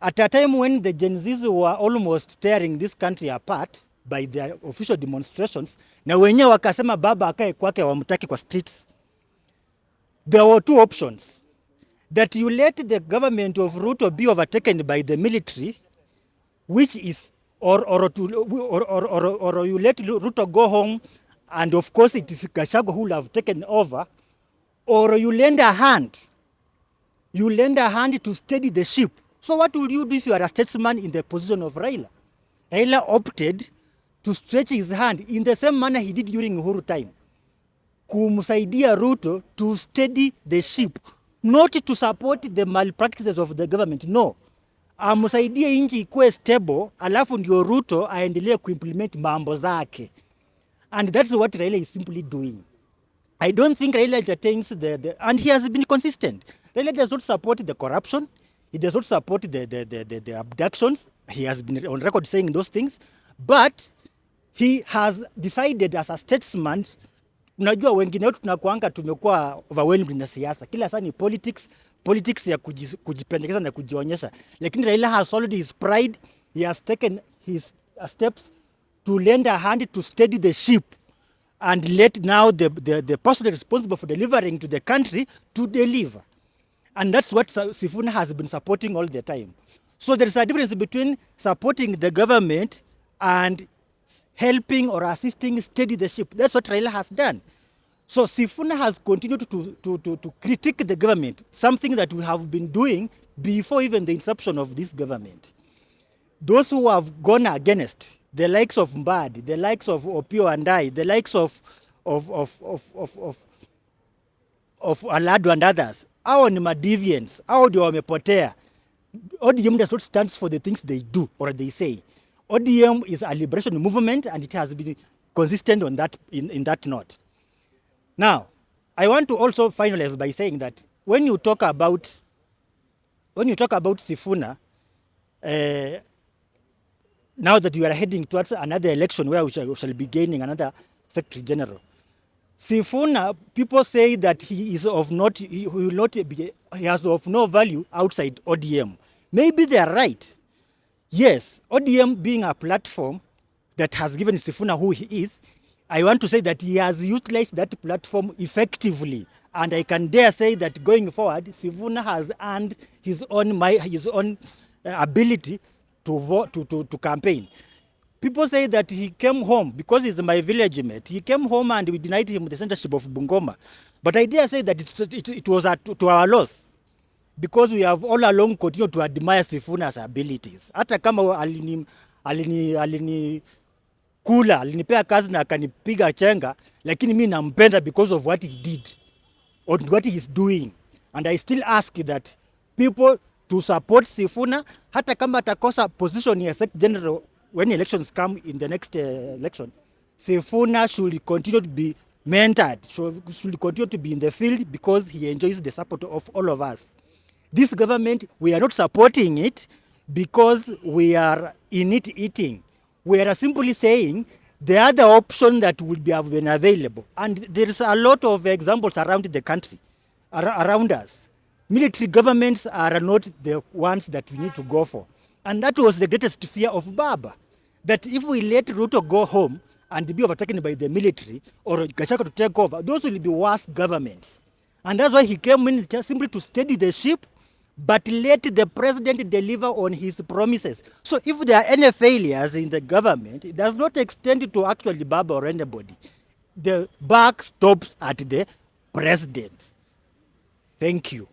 at a time when the Gen Zs were almost tearing this country apart by their official demonstrations, na wenyewe wakasema baba akae kwake wamtaki kwa streets. There were two options. That you let the government of Ruto be overtaken by the military, which is, or you let Ruto go home, and of course it is Gachagua who will have taken over, or you lend a hand. You lend a hand to steady the ship. So what will you do if you are a statesman in the position of Raila? Raila opted to stretch his hand in the same manner he did during Uhuru time. Kumsaidia Ruto to steady the ship, not to support the malpractices of the government, no. Amsaidie inchi ikuwe stable, alafu ndio Ruto aendelee kuimplement mambo zake. And that's what Raila is simply doing. I don't think Raila entertains and he has been consistent. Raila does not support the corruption. He does not support the abductions. He has been on record saying those things. But he has decided as a statesman, unajua wengine wetu tunakuanga tumekuwa overwhelmed na siasa. Kila saa ni politics ya kujipendekeza na kujionyesha. Lakini Raila has already his pride. He has taken his steps to lend a hand to steady the ship and let now the person responsible for delivering to the country to deliver. And that's what Sifuna has been supporting all the time. So there is a difference between supporting the government and helping or assisting steady the ship. That's what Raila has done. So Sifuna has continued to critique the government, something that we have been doing before even the inception of this government. Those who have gone against, the likes of Mbadi, the likes of Opio and I, the likes of Alado and others, hao ni deviants, hao ndio wamepotea. ODM does not stand for the things they do or they say. ODM is a liberation movement and it has been consistent on that in that note. Now, I want to also finalize by saying that when you talk about Sifuna, now that you are heading towards another election where we shall be gaining another Secretary General, Sifuna, people say that he has of no value outside ODM. Maybe they are right. Yes, ODM being a platform that has given Sifuna who he is, I want to say that he has utilized that platform effectively. And I can dare say that going forward, Sifuna has earned his own ability to vote, to campaign. People say that he came home because he's my village mate. He came home and we denied him the censorship of Bungoma. But I dare say that it was to our loss, because we have all along continued to admire Sifuna's abilities. Hata kama alinipea kazi na akanipiga chenga, lakini mimi nampenda because of what he did or what he is doing. And I still ask that people to support Sifuna, hata kama atakosa position ya Secretary General when elections come in the next election. Sifuna should continue to be mentored, should continue to be in the field because he enjoys the support of all of us. This government, we are not supporting it because we are in it eating. We are simply saying the other option that would be available. And there is a lot of examples around the country, around us. Military governments are not the ones that we need to go for. And that was the greatest fear of Baba, that if we let Ruto go home and be overtaken by the military or Gachagua to take over, those will be worse governments. And that's why he came in just simply to steady the ship, but let the president deliver on his promises. So if there are any failures in the government, it does not extend to actually Baba or anybody. The buck stops at the president. Thank you.